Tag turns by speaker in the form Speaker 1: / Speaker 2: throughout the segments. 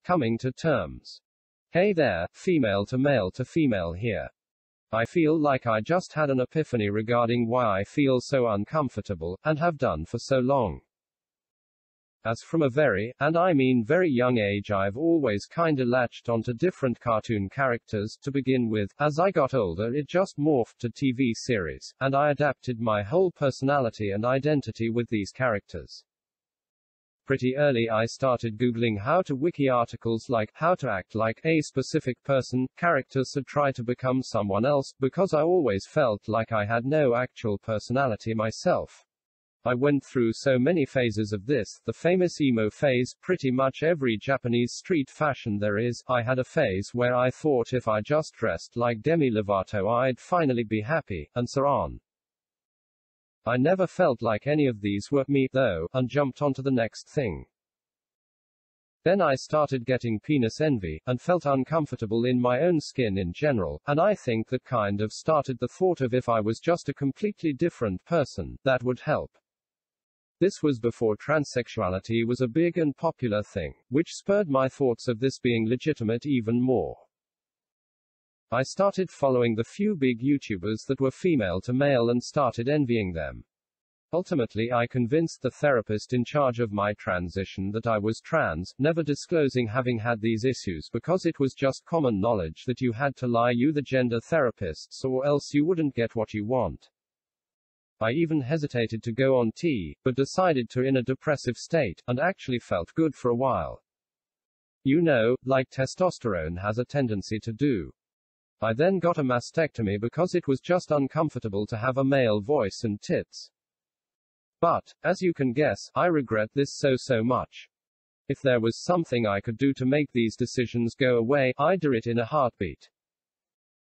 Speaker 1: Coming to terms. Hey there, female to female here. I feel like I just had an epiphany regarding why I feel so uncomfortable, and have done for so long. As from a very, and I mean very young age, I've always kinda latched onto different cartoon characters to begin with. As I got older, it just morphed to TV series, and I adapted my whole personality and identity with these characters. Pretty early I started Googling how to wiki articles like how to act like a specific person, characters to try to become someone else, because I always felt like I had no actual personality myself. I went through so many phases of this, the famous emo phase, pretty much every Japanese street fashion there is. I had a phase where I thought if I just dressed like Demi Lovato I'd finally be happy, and so on. I never felt like any of these were me, though, and jumped onto the next thing. Then I started getting penis envy, and felt uncomfortable in my own skin in general, and I think that kind of started the thought of if I was just a completely different person, that would help. This was before transsexuality was a big and popular thing, which spurred my thoughts of this being legitimate even more. I started following the few big YouTubers that were female to male and started envying them. Ultimately, I convinced the therapist in charge of my transition that I was trans, never disclosing having had these issues because it was just common knowledge that you had to lie to the gender therapists or else you wouldn't get what you want. I even hesitated to go on T, but decided to in a depressive state, and actually felt good for a while. You know, like testosterone has a tendency to do. I then got a mastectomy because it was just uncomfortable to have a male voice and tits. But, as you can guess, I regret this so much. If there was something I could do to make these decisions go away, I'd do it in a heartbeat.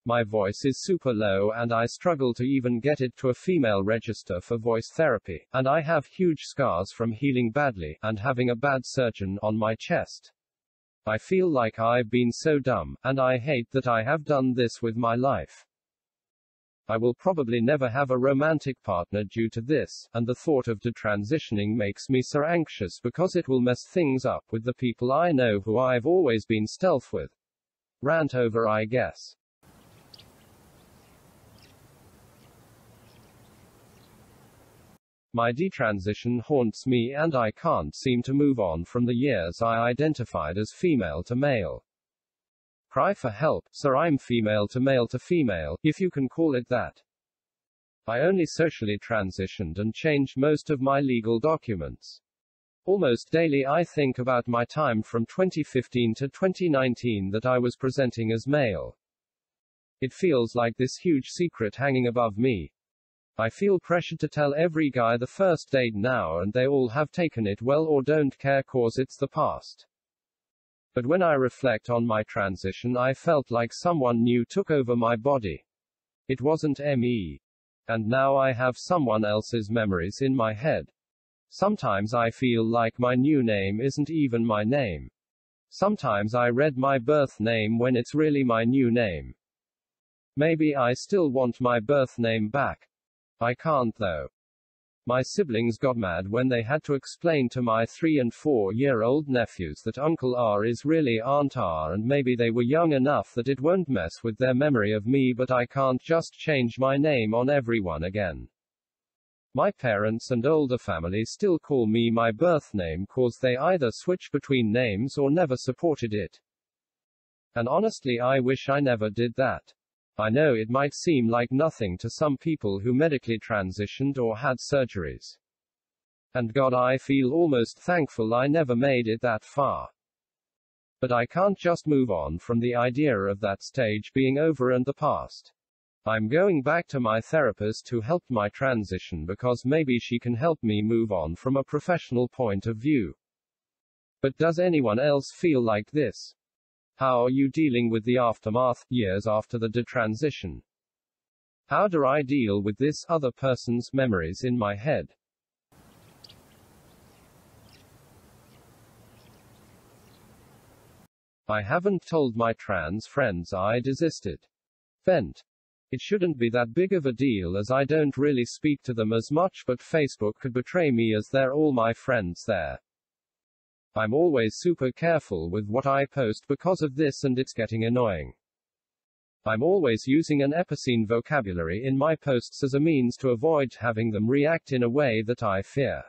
Speaker 1: My voice is super low and I struggle to even get it to a female register for voice therapy, and I have huge scars from healing badly, and having a bad surgeon on my chest. I feel like I've been so dumb, and I hate that I have done this with my life. I will probably never have a romantic partner due to this, and the thought of detransitioning makes me so anxious because it will mess things up with the people I know who I've always been stealth with. Rant over, I guess. My detransition haunts me and I can't seem to move on from the years I identified as female to male. Cry for help, sir, I'm female to female, if you can call it that. I only socially transitioned and changed most of my legal documents. Almost daily I think about my time from 2015 to 2019 that I was presenting as male. It feels like this huge secret hanging above me. I feel pressured to tell every guy the first date now and they all have taken it well or don't care cause it's the past. But when I reflect on my transition I felt like someone new took over my body. It wasn't me. And now I have someone else's memories in my head. Sometimes I feel like my new name isn't even my name. Sometimes I read my birth name when it's really my new name. Maybe I still want my birth name back. I can't though. My siblings got mad when they had to explain to my 3- and 4-year-old nephews that Uncle R is really Aunt R, and maybe they were young enough that it won't mess with their memory of me, but I can't just change my name on everyone again. My parents and older family still call me my birth name cause they either switch between names or never supported it. And honestly I wish I never did that. I know it might seem like nothing to some people who medically transitioned or had surgeries. And God, I feel almost thankful I never made it that far. But I can't just move on from the idea of that stage being over and the past. I'm going back to my therapist who helped my transition because maybe she can help me move on from a professional point of view. But does anyone else feel like this? How are you dealing with the aftermath, years after the detransition? How do I deal with this other person's memories in my head? I haven't told my trans friends I desisted. Vent. It shouldn't be that big of a deal as I don't really speak to them as much, but Facebook could betray me as they're all my friends there. I'm always super careful with what I post because of this, and it's getting annoying. I'm always using an epicene vocabulary in my posts as a means to avoid having them react in a way that I fear.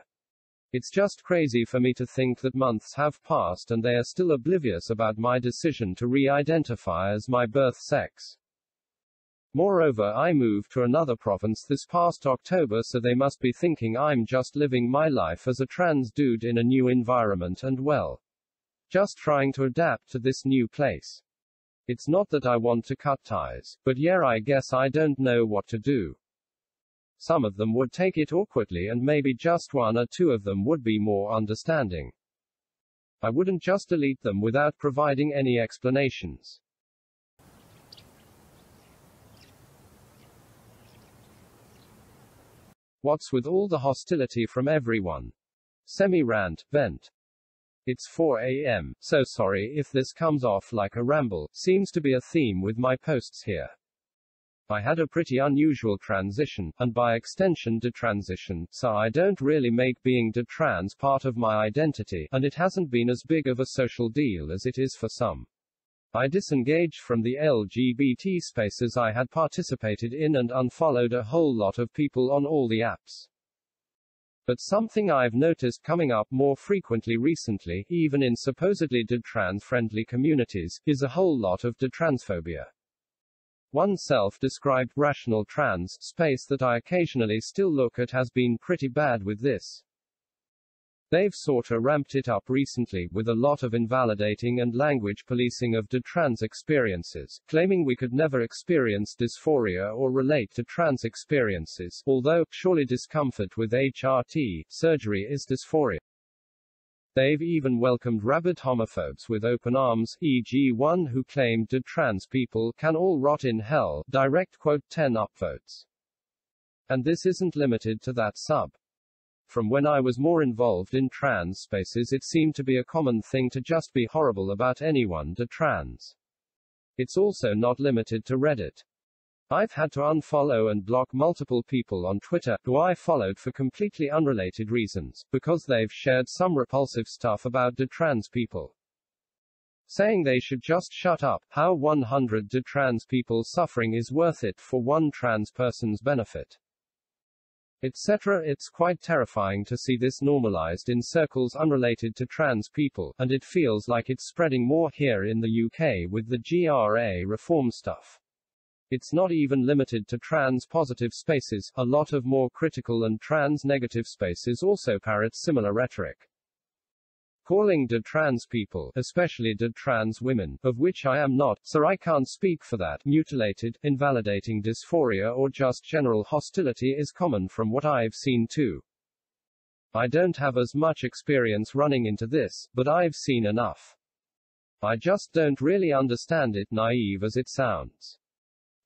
Speaker 1: It's just crazy for me to think that months have passed and they are still oblivious about my decision to re-identify as my birth sex. Moreover, I moved to another province this past October, so they must be thinking I'm just living my life as a trans dude in a new environment and, well, just trying to adapt to this new place. It's not that I want to cut ties, but yeah, I guess I don't know what to do. Some of them would take it awkwardly, and maybe just one or two of them would be more understanding. I wouldn't just delete them without providing any explanations. What's with all the hostility from everyone? Semi-rant, vent. It's 4 a.m., so sorry if this comes off like a ramble, seems to be a theme with my posts here. I had a pretty unusual transition, and by extension detransition, so I don't really make being detrans part of my identity, and it hasn't been as big of a social deal as it is for some. I disengaged from the LGBT spaces I had participated in and unfollowed a whole lot of people on all the apps. But something I've noticed coming up more frequently recently, even in supposedly detrans-friendly communities, is a whole lot of detransphobia. One self-described rational trans space that I occasionally still look at has been pretty bad with this. They've sorta ramped it up recently, with a lot of invalidating and language policing of detrans experiences, claiming we could never experience dysphoria or relate to trans experiences, although, surely discomfort with HRT surgery is dysphoria. They've even welcomed rabid homophobes with open arms, e.g. one who claimed detrans people can all rot in hell, direct quote 10 upvotes. And this isn't limited to that sub. From when I was more involved in trans spaces, it seemed to be a common thing to just be horrible about anyone detrans. It's also not limited to Reddit. I've had to unfollow and block multiple people on Twitter, who I followed for completely unrelated reasons, because they've shared some repulsive stuff about detrans people. Saying they should just shut up, how 100 detrans people suffering is worth it for one trans person's benefit, etc. It's quite terrifying to see this normalized in circles unrelated to trans people, and it feels like it's spreading more here in the UK with the GRA reform stuff. It's not even limited to trans-positive spaces, a lot of more critical and trans-negative spaces also parrot similar rhetoric. Calling detrans people, especially detrans women, of which I am not, so I can't speak for that, mutilated, invalidating dysphoria or just general hostility is common from what I've seen too. I don't have as much experience running into this, but I've seen enough. I just don't really understand it, naive as it sounds.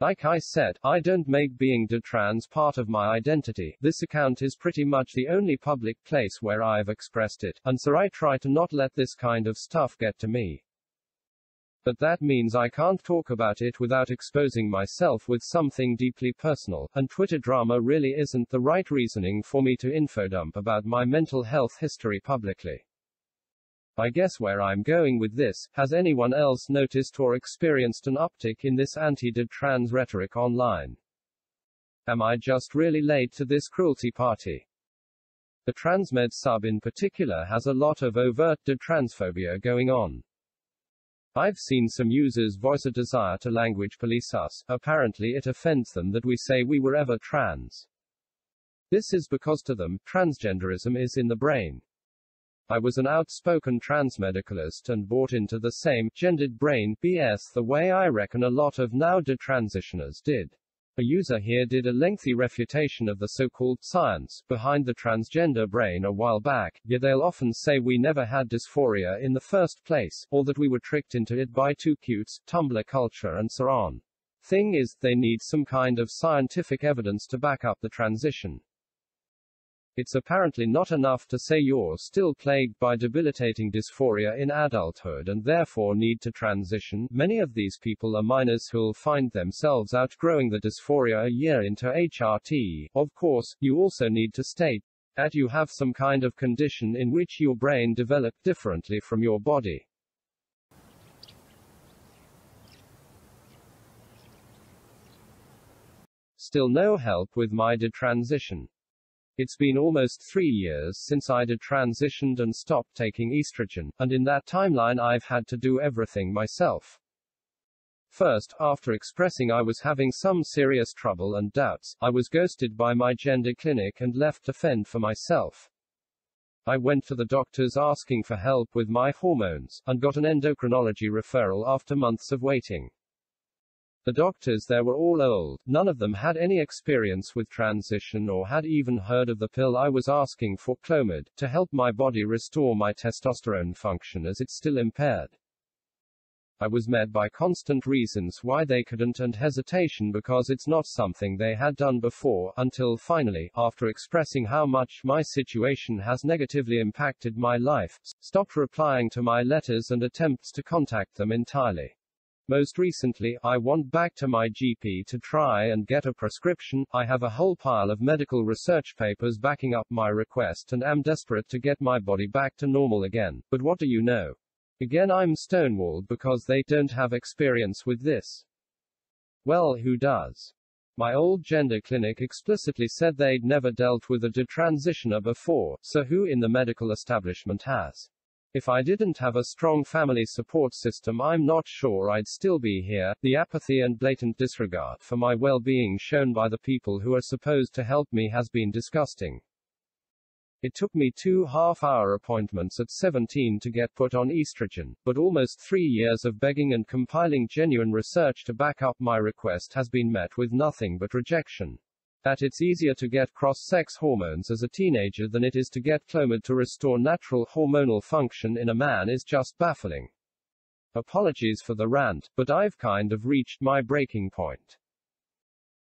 Speaker 1: Like I said, I don't make being detrans part of my identity. This account is pretty much the only public place where I've expressed it, and so I try to not let this kind of stuff get to me. But that means I can't talk about it without exposing myself with something deeply personal, and Twitter drama really isn't the right reasoning for me to infodump about my mental health history publicly. I guess where I'm going with this, has anyone else noticed or experienced an uptick in this anti-detrans rhetoric online? Am I just really late to this cruelty party? The Transmed sub in particular has a lot of overt detransphobia going on. I've seen some users voice a desire to language police us. Apparently it offends them that we say we were ever trans. This is because to them, transgenderism is in the brain. I was an outspoken transmedicalist and bought into the same gendered brain BS the way I reckon a lot of now detransitioners did. A user here did a lengthy refutation of the so-called science behind the transgender brain a while back, yet they'll often say we never had dysphoria in the first place, or that we were tricked into it by too cutes, Tumblr culture and so on. Thing is, they need some kind of scientific evidence to back up the transition. It's apparently not enough to say you're still plagued by debilitating dysphoria in adulthood and therefore need to transition. Many of these people are minors who'll find themselves outgrowing the dysphoria a year into HRT. Of course, you also need to state, That you have some kind of condition in which your brain developed differently from your body. Still no help with my detransition. It's been almost 3 years since I detransitioned and stopped taking estrogen, and in that timeline I've had to do everything myself. First, after expressing I was having some serious trouble and doubts, I was ghosted by my gender clinic and left to fend for myself. I went to the doctors asking for help with my hormones, and got an endocrinology referral after months of waiting. The doctors there were all old, none of them had any experience with transition or had even heard of the pill I was asking for, Clomid, to help my body restore my testosterone function as it's still impaired. I was met by constant reasons why they couldn't and hesitation because it's not something they had done before, until finally, after expressing how much my situation has negatively impacted my life, stopped replying to my letters and attempts to contact them entirely. Most recently, I went back to my GP to try and get a prescription. I have a whole pile of medical research papers backing up my request and am desperate to get my body back to normal again. But what do you know? Again, I'm stonewalled because they don't have experience with this. Well, who does? My old gender clinic explicitly said they'd never dealt with a detransitioner before, so who in the medical establishment has? If I didn't have a strong family support system, I'm not sure I'd still be here. The apathy and blatant disregard for my well-being shown by the people who are supposed to help me has been disgusting. It took me 2 half-hour appointments at 17 to get put on estrogen, but almost 3 years of begging and compiling genuine research to back up my request has been met with nothing but rejection. That it's easier to get cross-sex hormones as a teenager than it is to get Clomid to restore natural hormonal function in a man is just baffling. Apologies for the rant, but I've kind of reached my breaking point.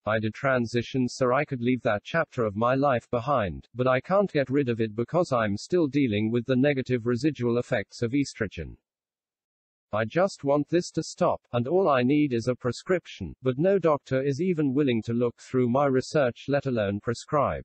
Speaker 1: I detransitioned so I could leave that chapter of my life behind, but I can't get rid of it because I'm still dealing with the negative residual effects of estrogen. I just want this to stop, and all I need is a prescription, but no doctor is even willing to look through my research, let alone prescribe.